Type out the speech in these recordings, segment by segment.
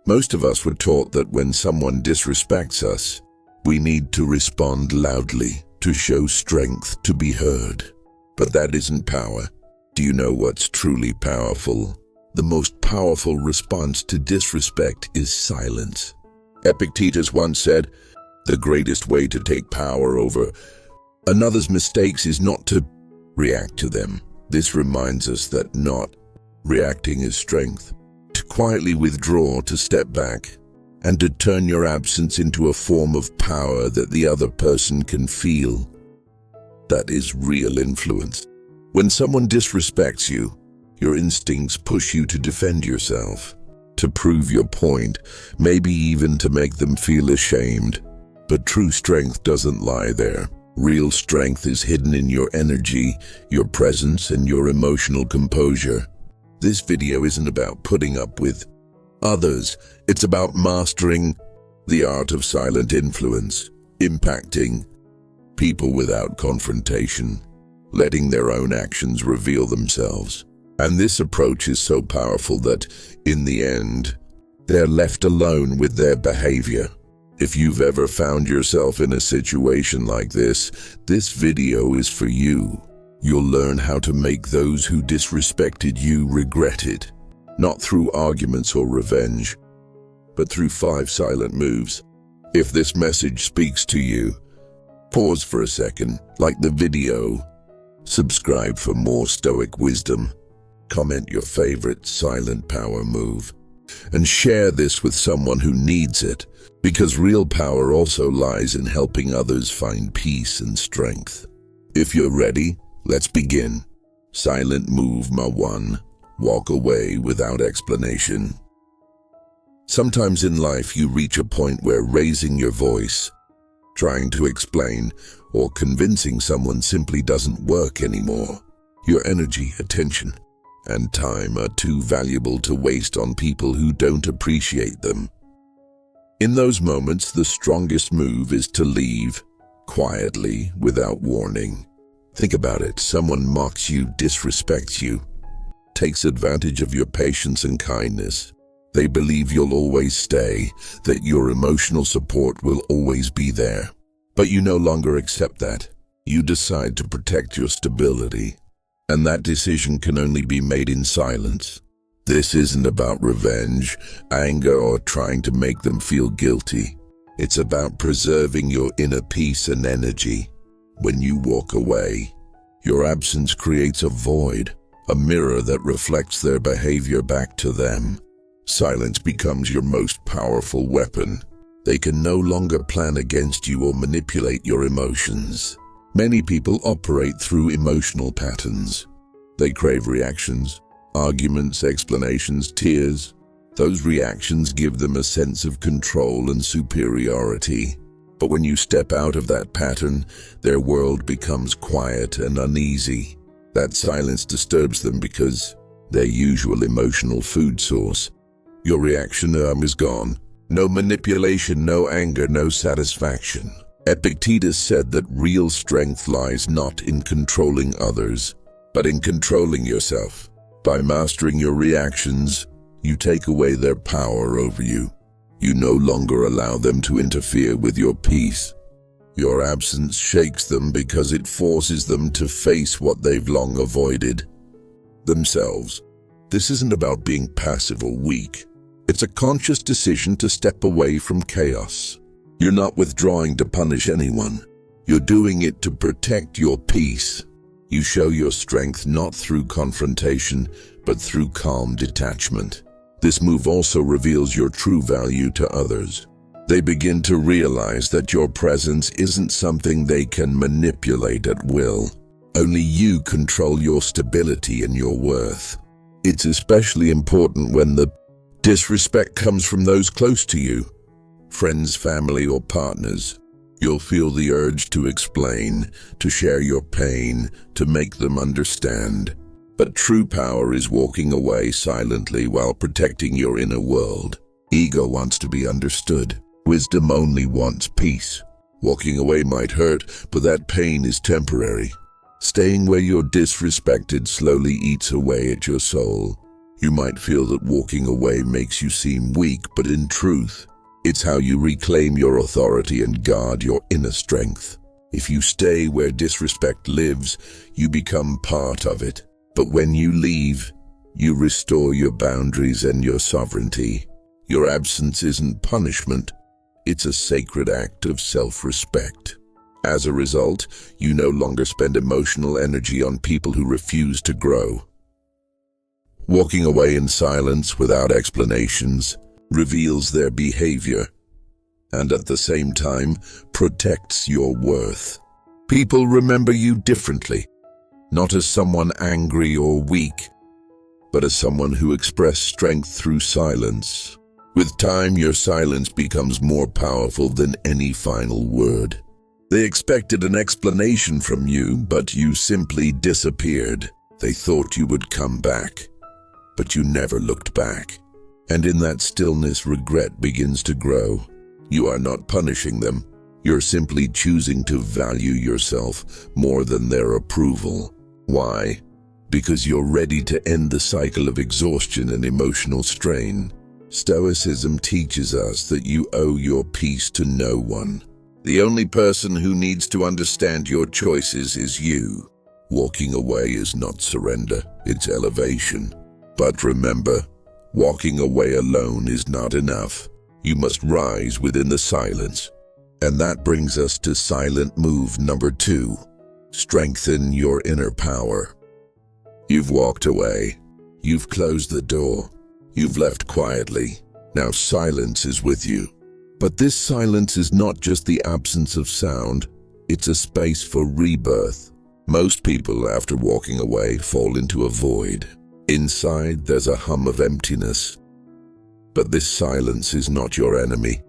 Most of us were taught that when someone disrespects us, we need to respond loudly, to show strength, to be heard. But that isn't power. Do you know what's truly powerful? The most powerful response to disrespect is silence. Epictetus once said, "The greatest way to take power over another's mistakes is not to react to them." This reminds us that not reacting is strength. To quietly withdraw, to step back, and to turn your absence into a form of power that the other person can feel. That is real influence. When someone disrespects you, your instincts push you to defend yourself, to prove your point, maybe even to make them feel ashamed. But true strength doesn't lie there. Real strength is hidden in your energy, your presence, and your emotional composure. This video isn't about putting up with others. It's about mastering the art of silent influence, impacting people without confrontation, letting their own actions reveal themselves. And this approach is so powerful that, in the end, they're left alone with their behavior. If you've ever found yourself in a situation like this video is for you. You'll learn how to make those who disrespected you regret it, not through arguments or revenge, but through 5 silent moves. If this message speaks to you, pause for a second, like the video, subscribe for more Stoic wisdom, comment your favorite silent power move, and share this with someone who needs it, because real power also lies in helping others find peace and strength. If you're ready, let's begin. Silent move number 1. Walk away without explanation. Sometimes in life you reach a point where raising your voice, trying to explain, or convincing someone simply doesn't work anymore. Your energy, attention, and time are too valuable to waste on people who don't appreciate them. In those moments, the strongest move is to leave, quietly, without warning. Think about it. Someone mocks you, disrespects you, takes advantage of your patience and kindness. They believe you'll always stay, that your emotional support will always be there. But you no longer accept that. You decide to protect your stability, and that decision can only be made in silence. This isn't about revenge, anger, or trying to make them feel guilty. It's about preserving your inner peace and energy. When you walk away, your absence creates a void, a mirror that reflects their behavior back to them. Silence becomes your most powerful weapon. They can no longer plan against you or manipulate your emotions. Many people operate through emotional patterns. They crave reactions, arguments, explanations, tears. Those reactions give them a sense of control and superiority. But when you step out of that pattern, their world becomes quiet and uneasy. That silence disturbs them because their usual emotional food source, your reaction is gone. No manipulation, no anger, no satisfaction. Epictetus said that real strength lies not in controlling others, but in controlling yourself. By mastering your reactions, you take away their power over you. You no longer allow them to interfere with your peace. Your absence shakes them because it forces them to face what they've long avoided: themselves. This isn't about being passive or weak. It's a conscious decision to step away from chaos. You're not withdrawing to punish anyone. You're doing it to protect your peace. You show your strength not through confrontation, but through calm detachment. This move also reveals your true value to others. They begin to realize that your presence isn't something they can manipulate at will. Only you control your stability and your worth. It's especially important when the disrespect comes from those close to you, friends, family, or partners. You'll feel the urge to explain, to share your pain, to make them understand. But true power is walking away silently while protecting your inner world. Ego wants to be understood. Wisdom only wants peace. Walking away might hurt, but that pain is temporary. Staying where you're disrespected slowly eats away at your soul. You might feel that walking away makes you seem weak, but in truth, it's how you reclaim your authority and guard your inner strength. If you stay where disrespect lives, you become part of it. But when you leave, you restore your boundaries and your sovereignty. Your absence isn't punishment. It's a sacred act of self-respect. As a result, you no longer spend emotional energy on people who refuse to grow. Walking away in silence without explanations reveals their behavior, and at the same time protects your worth. People remember you differently, not as someone angry or weak, but as someone who expressed strength through silence. With time, your silence becomes more powerful than any final word. They expected an explanation from you, but you simply disappeared. They thought you would come back, but you never looked back. And in that stillness, regret begins to grow. You are not punishing them. You're simply choosing to value yourself more than their approval. Why? Because you're ready to end the cycle of exhaustion and emotional strain. Stoicism teaches us that you owe your peace to no one. The only person who needs to understand your choices is you. Walking away is not surrender, it's elevation. But remember, walking away alone is not enough. You must rise within the silence. And that brings us to silent move number 2. Strengthen your inner power. You've walked away. You've closed the door. You've left quietly. Now silence is with you. But this silence is not just the absence of sound. It's a space for rebirth. Most people, after walking away, fall into a void. Inside, there's a hum of emptiness. But this silence is not your enemy.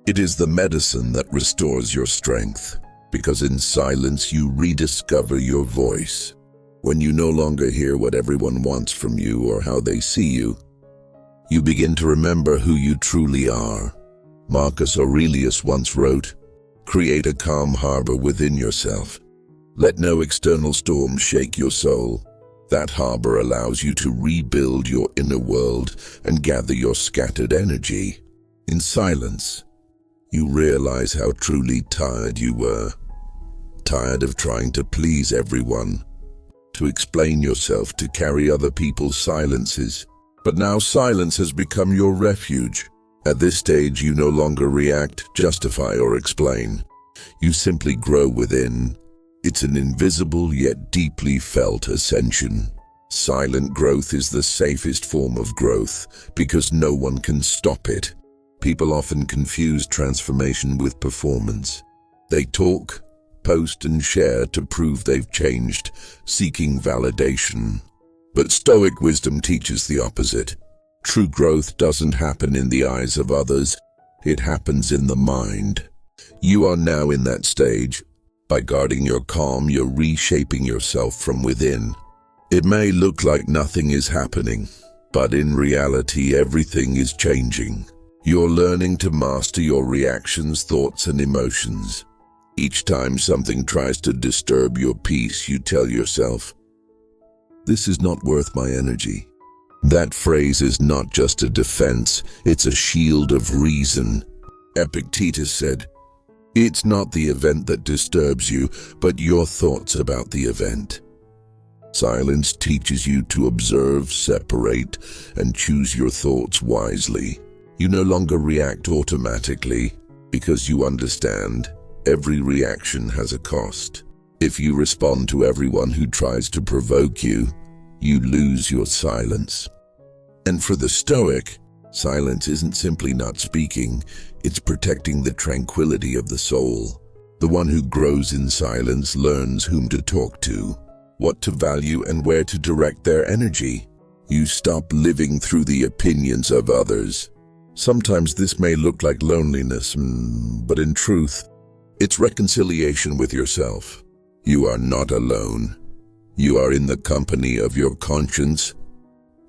It is the medicine that restores your strength, because in silence you rediscover your voice. When you no longer hear what everyone wants from you or how they see you, you begin to remember who you truly are. Marcus Aurelius once wrote, "Create a calm harbor within yourself. Let no external storm shake your soul." That harbor allows you to rebuild your inner world and gather your scattered energy. In silence, you realize how truly tired you were. Tired of trying to please everyone, to explain yourself, to carry other people's silences. But now silence has become your refuge. At this stage, you no longer react, justify, or explain. You simply grow within. It's an invisible yet deeply felt ascension. Silent growth is the safest form of growth because no one can stop it. People often confuse transformation with performance. They talk, post, and share to prove they've changed, seeking validation. But Stoic wisdom teaches the opposite. True growth doesn't happen in the eyes of others. It happens in the mind. You are now in that stage. By guarding your calm, you're reshaping yourself from within. It may look like nothing is happening, but in reality, everything is changing. You're learning to master your reactions, thoughts, and emotions. Each time something tries to disturb your peace, you tell yourself, "This is not worth my energy." That phrase is not just a defense, it's a shield of reason. Epictetus said, "It's not the event that disturbs you, but your thoughts about the event." Silence teaches you to observe, separate, and choose your thoughts wisely. You no longer react automatically because you understand every reaction has a cost. If you respond to everyone who tries to provoke you, you lose your silence. And for the Stoic, silence isn't simply not speaking, it's protecting the tranquility of the soul. The one who grows in silence learns whom to talk to, what to value, and where to direct their energy. You stop living through the opinions of others. Sometimes this may look like loneliness, but in truth, it's reconciliation with yourself. You are not alone. You are in the company of your conscience,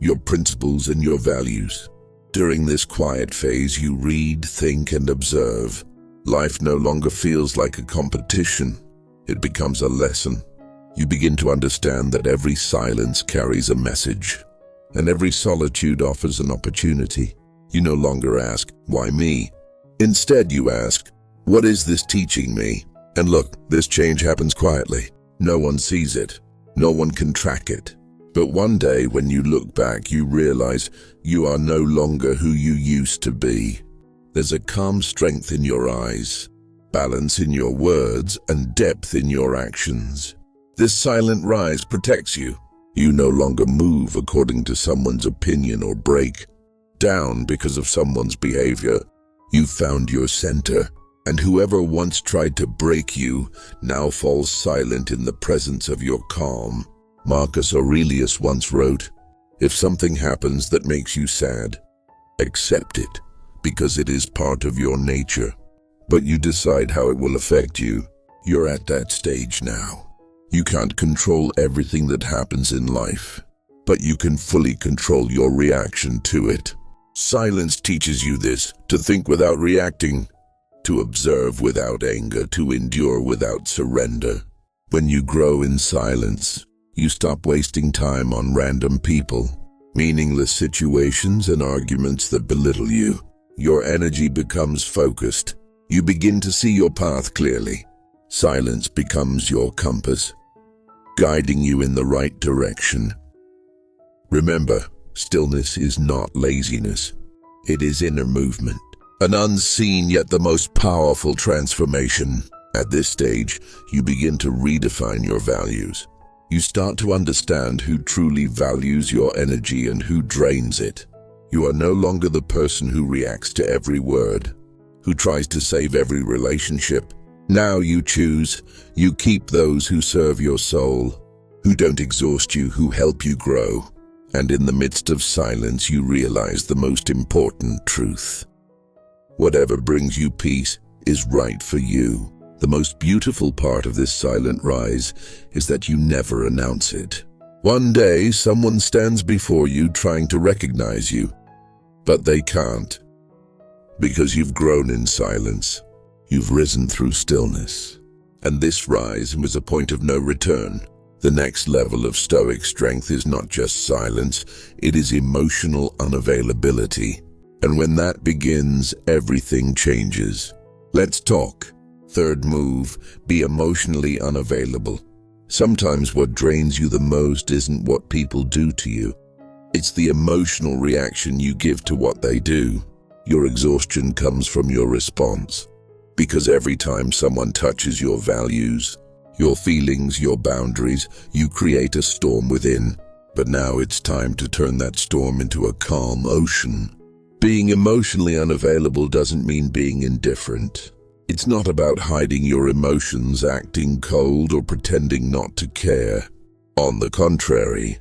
your principles, and your values. During this quiet phase, you read, think, and observe. Life no longer feels like a competition. It becomes a lesson. You begin to understand that every silence carries a message. And every solitude offers an opportunity. You no longer ask, "Why me?" Instead, you ask, "What is this teaching me?" And look, this change happens quietly. No one sees it. No one can track it. But one day, when you look back, you realize you are no longer who you used to be. There's a calm strength in your eyes, balance in your words, and depth in your actions. This silent rise protects you. You no longer move according to someone's opinion or break down because of someone's behavior. You've found your center, and whoever once tried to break you now falls silent in the presence of your calm. Marcus Aurelius once wrote, "If something happens that makes you sad, accept it, because it is part of your nature. But you decide how it will affect you." You're at that stage now. You can't control everything that happens in life, but you can fully control your reaction to it. Silence teaches you this: to think without reacting, to observe without anger, to endure without surrender. When you grow in silence, you stop wasting time on random people, meaningless situations, and arguments that belittle you. Your energy becomes focused. You begin to see your path clearly. Silence becomes your compass, guiding you in the right direction. Remember, stillness is not laziness. It is inner movement, an unseen yet the most powerful transformation. At this stage, you begin to redefine your values. You start to understand who truly values your energy and who drains it. You are no longer the person who reacts to every word, who tries to save every relationship. Now you choose. You keep those who serve your soul, who don't exhaust you, who help you grow. And in the midst of silence, you realize the most important truth. Whatever brings you peace is right for you. The most beautiful part of this silent rise is that you never announce it. One day, someone stands before you trying to recognize you, but they can't. Because you've grown in silence. You've risen through stillness. And this rise was a point of no return. The next level of Stoic strength is not just silence, it is emotional unavailability. And when that begins, everything changes. Let's talk. Third move, be emotionally unavailable. Sometimes what drains you the most isn't what people do to you. It's the emotional reaction you give to what they do. Your exhaustion comes from your response. Because every time someone touches your values, your feelings, your boundaries, you create a storm within. But now it's time to turn that storm into a calm ocean. Being emotionally unavailable doesn't mean being indifferent. It's not about hiding your emotions, acting cold, or pretending not to care. On the contrary,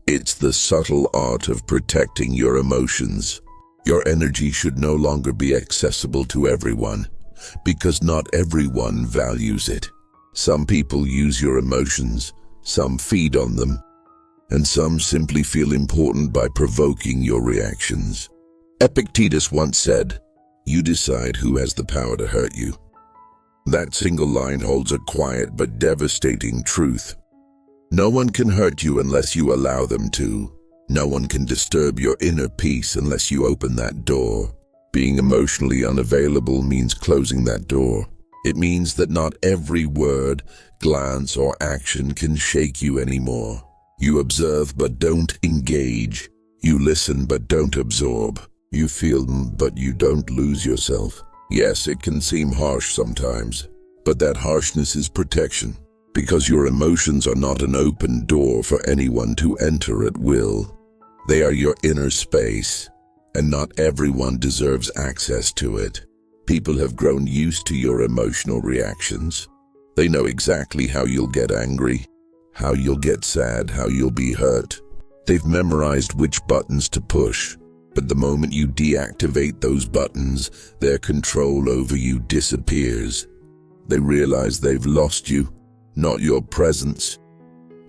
it's the subtle art of protecting your emotions. Your energy should no longer be accessible to everyone, because not everyone values it. Some people use your emotions, some feed on them, and some simply feel important by provoking your reactions. Epictetus once said, "You decide who has the power to hurt you." That single line holds a quiet but devastating truth. No one can hurt you unless you allow them to. No one can disturb your inner peace unless you open that door. Being emotionally unavailable means closing that door. It means that not every word, glance, or action can shake you anymore. You observe but don't engage. You listen but don't absorb. You feel but you don't lose yourself. Yes, it can seem harsh sometimes, but that harshness is protection, because your emotions are not an open door for anyone to enter at will. They are your inner space, and not everyone deserves access to it. People have grown used to your emotional reactions. They know exactly how you'll get angry, how you'll get sad, how you'll be hurt. They've memorized which buttons to push. But the moment you deactivate those buttons, their control over you disappears. They realize they've lost you, not your presence,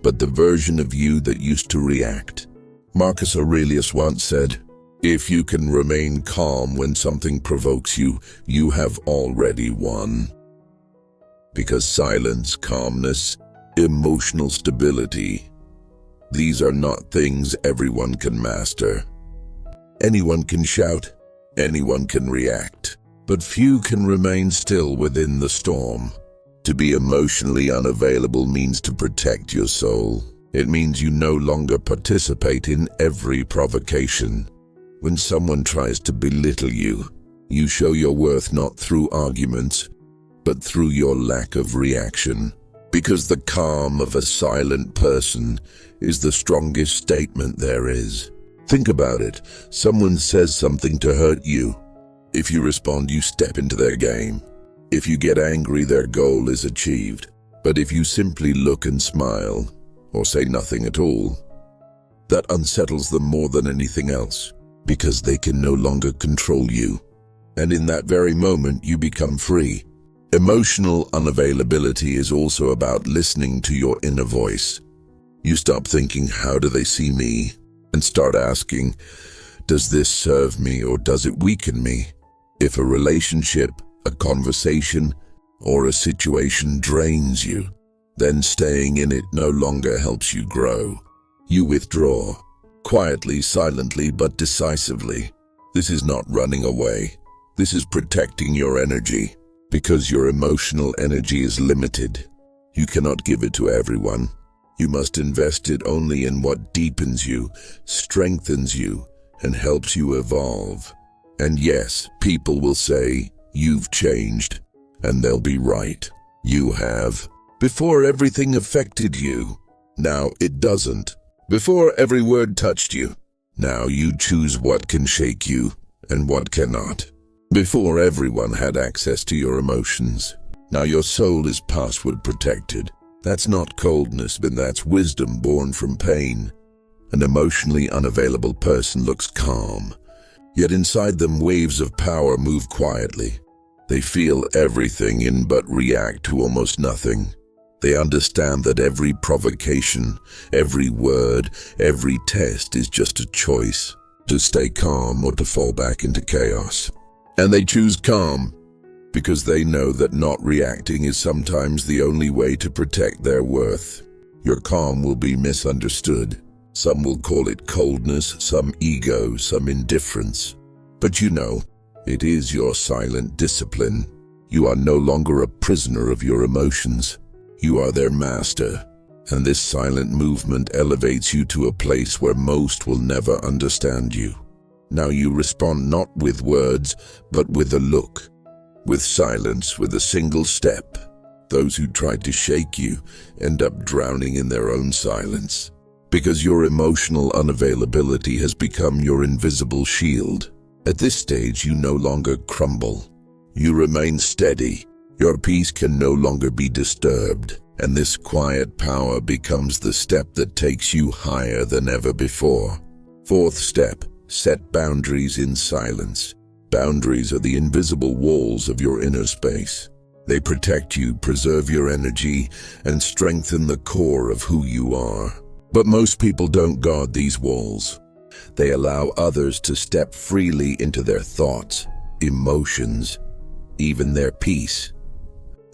but the version of you that used to react. Marcus Aurelius once said, "If you can remain calm when something provokes you, you have already won." Because silence, calmness, emotional stability, These are not things everyone can master. Anyone can shout, anyone can react, but few can remain still within the storm. To be emotionally unavailable means to protect your soul. It means you no longer participate in every provocation. When someone tries to belittle you, you show your worth not through arguments, but through your lack of reaction. Because the calm of a silent person is the strongest statement there is. Think about it. Someone says something to hurt you. If you respond, you step into their game. If you get angry, their goal is achieved. But if you simply look and smile, or say nothing at all, that unsettles them more than anything else, because they can no longer control you. And in that very moment, you become free. Emotional unavailability is also about listening to your inner voice. You stop thinking, how do they see me? And start asking, does this serve me or does it weaken me? If a relationship, a conversation, or a situation drains you, then staying in it no longer helps you grow. You withdraw, quietly, silently, but decisively. This is not running away. This is protecting your energy, because your emotional energy is limited. You cannot give it to everyone. You must invest it only in what deepens you, strengthens you, and helps you evolve. And yes, people will say, you've changed, and they'll be right. You have. Before everything affected you. Now it doesn't. Before every word touched you. Now you choose what can shake you and what cannot. Before everyone had access to your emotions. Now your soul is password protected. That's not coldness, but that's wisdom born from pain. An emotionally unavailable person looks calm, yet inside them waves of power move quietly. They feel everything in but react to almost nothing. They understand that every provocation, every word, every test is just a choice to stay calm or to fall back into chaos. And they choose calm because they know that not reacting is sometimes the only way to protect their worth. Your calm will be misunderstood. Some will call it coldness, some ego, some indifference. But you know, it is your silent discipline. You are no longer a prisoner of your emotions. You are their master. And this silent movement elevates you to a place where most will never understand you. Now you respond not with words, but with a look. With silence, with a single step. Those who try to shake you end up drowning in their own silence. Because your emotional unavailability has become your invisible shield. At this stage, you no longer crumble. You remain steady. Your peace can no longer be disturbed. And this quiet power becomes the step that takes you higher than ever before. Fourth step, set boundaries in silence. Boundaries are the invisible walls of your inner space. They protect you, preserve your energy, and strengthen the core of who you are. But most people don't guard these walls. They allow others to step freely into their thoughts, emotions, even their peace.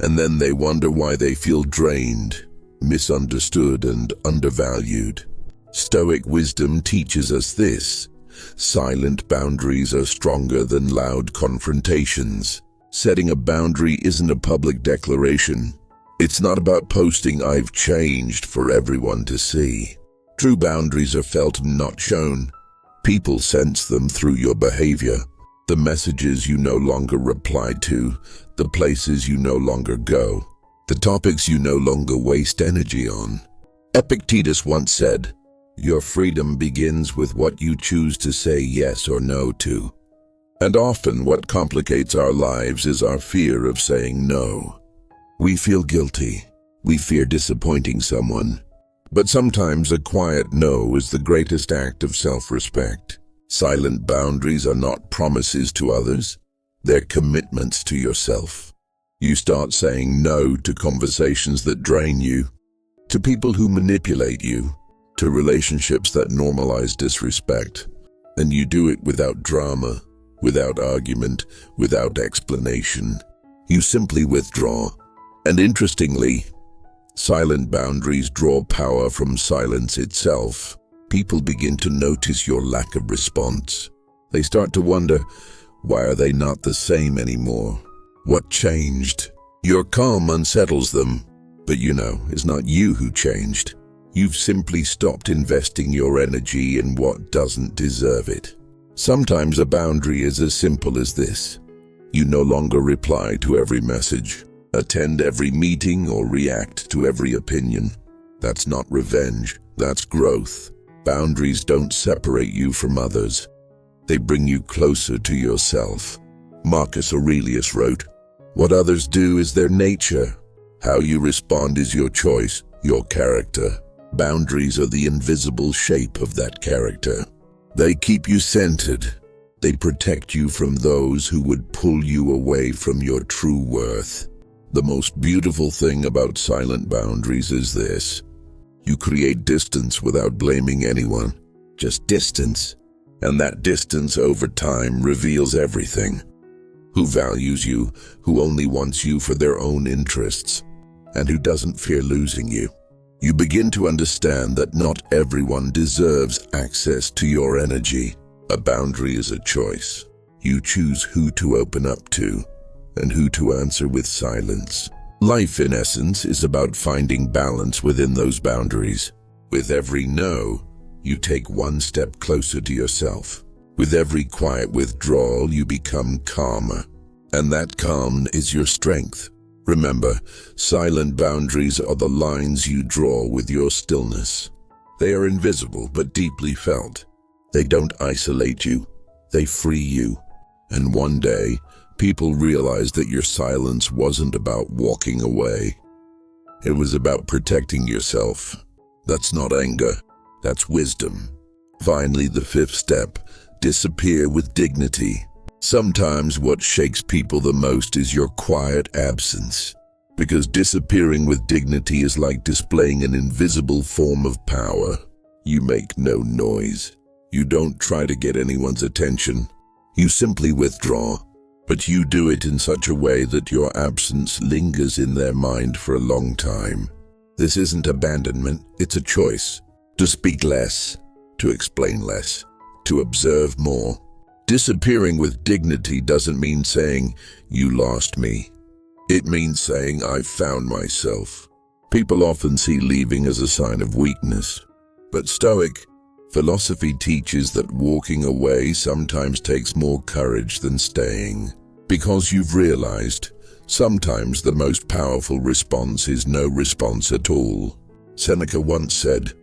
And then they wonder why they feel drained, misunderstood, and undervalued. Stoic wisdom teaches us this. Silent boundaries are stronger than loud confrontations. Setting a boundary isn't a public declaration. It's not about posting "I've changed" for everyone to see. True boundaries are felt, not shown. People sense them through your behavior. The messages you no longer reply to, the places you no longer go, the topics you no longer waste energy on. Epictetus once said, "Your freedom begins with what you choose to say yes or no to." And often what complicates our lives is our fear of saying no. We feel guilty. We fear disappointing someone. But sometimes a quiet no is the greatest act of self-respect. Silent boundaries are not promises to others. They're commitments to yourself. You start saying no to conversations that drain you, to people who manipulate you, to relationships that normalize disrespect. And you do it without drama, without argument, without explanation. You simply withdraw. And interestingly, Silent boundaries draw power from silence itself. People begin to notice your lack of response. They start to wonder, why are they not the same anymore? What changed? Your calm unsettles them. But it's not you who changed. You've simply stopped investing your energy in what doesn't deserve it. Sometimes a boundary is as simple as this. You no longer reply to every message, attend every meeting, or react to every opinion. That's not revenge, that's growth. Boundaries don't separate you from others. They bring you closer to yourself. Marcus Aurelius wrote, "What others do is their nature. How you respond is your choice, your character." Boundaries are the invisible shape of that character. They keep you centered. They protect you from those who would pull you away from your true worth. The most beautiful thing about silent boundaries is this. You create distance without blaming anyone. Just distance. And that distance over time reveals everything. Who values you, who only wants you for their own interests, and who doesn't fear losing you. You begin to understand that not everyone deserves access to your energy. A boundary is a choice. You choose who to open up to and who to answer with silence. Life, in essence, is about finding balance within those boundaries. With every no, you take one step closer to yourself. With every quiet withdrawal, you become calmer. And that calm is your strength. Remember, silent boundaries are the lines you draw with your stillness. They are invisible but deeply felt. They don't isolate you, they free you. And one day, people realize that your silence wasn't about walking away. It was about protecting yourself. That's not anger, that's wisdom. Finally, the fifth step, disappear with dignity. Sometimes what shakes people the most is your quiet absence. Because disappearing with dignity is like displaying an invisible form of power. You make no noise. You don't try to get anyone's attention. You simply withdraw. But you do it in such a way that your absence lingers in their mind for a long time. This isn't abandonment, it's a choice. To speak less, to explain less, to observe more. Disappearing with dignity doesn't mean saying, "You lost me." It means saying, "I found myself." People often see leaving as a sign of weakness. But Stoic philosophy teaches that walking away sometimes takes more courage than staying. Because you've realized, sometimes the most powerful response is no response at all. Seneca once said,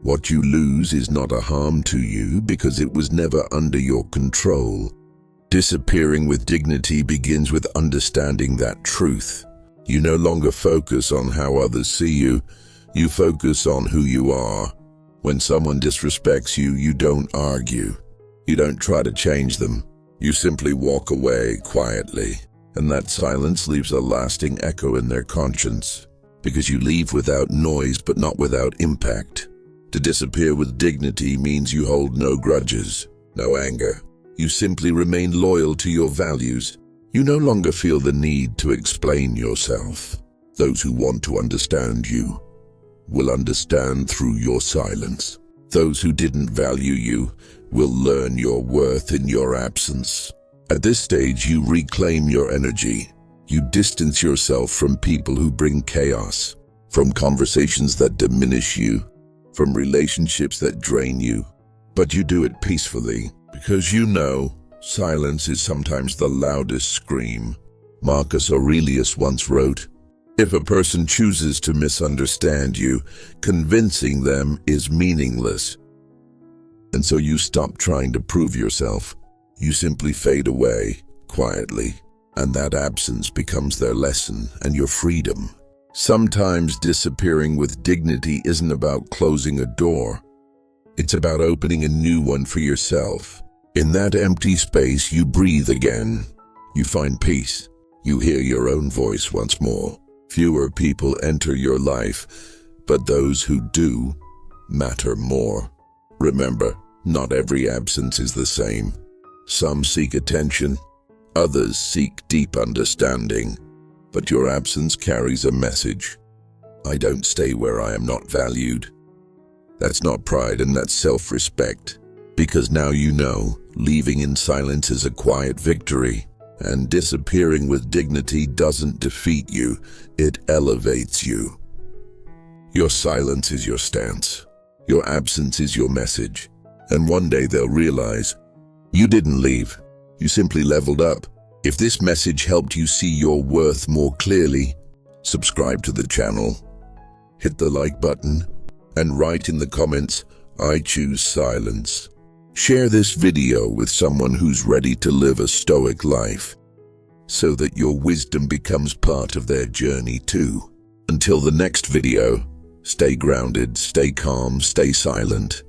"What you lose is not a harm to you because it was never under your control." Disappearing with dignity begins with understanding that truth. You no longer focus on how others see you, you focus on who you are. When someone disrespects you, you don't argue. You don't try to change them. You simply walk away quietly, and that silence leaves a lasting echo in their conscience. Because you leave without noise but not without impact. To disappear with dignity means you hold no grudges, no anger. You simply remain loyal to your values. You no longer feel the need to explain yourself. Those who want to understand you will understand through your silence. Those who didn't value you will learn your worth in your absence. At this stage, you reclaim your energy. You distance yourself from people who bring chaos, from conversations that diminish you, from relationships that drain you. But you do it peacefully, because you know silence is sometimes the loudest scream. Marcus Aurelius once wrote, "If a person chooses to misunderstand you, convincing them is meaningless." And so you stop trying to prove yourself. You simply fade away, quietly, and that absence becomes their lesson and your freedom. Sometimes disappearing with dignity isn't about closing a door. It's about opening a new one for yourself. In that empty space, you breathe again. You find peace. You hear your own voice once more. Fewer people enter your life, but those who do matter more. Remember, not every absence is the same. Some seek attention, others seek deep understanding. But your absence carries a message. I don't stay where I am not valued. That's not pride, and that's self-respect. Because now you know, leaving in silence is a quiet victory, and disappearing with dignity doesn't defeat you, it elevates you. Your silence is your stance. Your absence is your message. And one day they'll realize, you didn't leave, you simply leveled up. If this message helped you see your worth more clearly, subscribe to the channel, hit the like button, and write in the comments, I choose silence. Share this video with someone who's ready to live a stoic life, so that your wisdom becomes part of their journey too. Until the next video, stay grounded, stay calm, stay silent,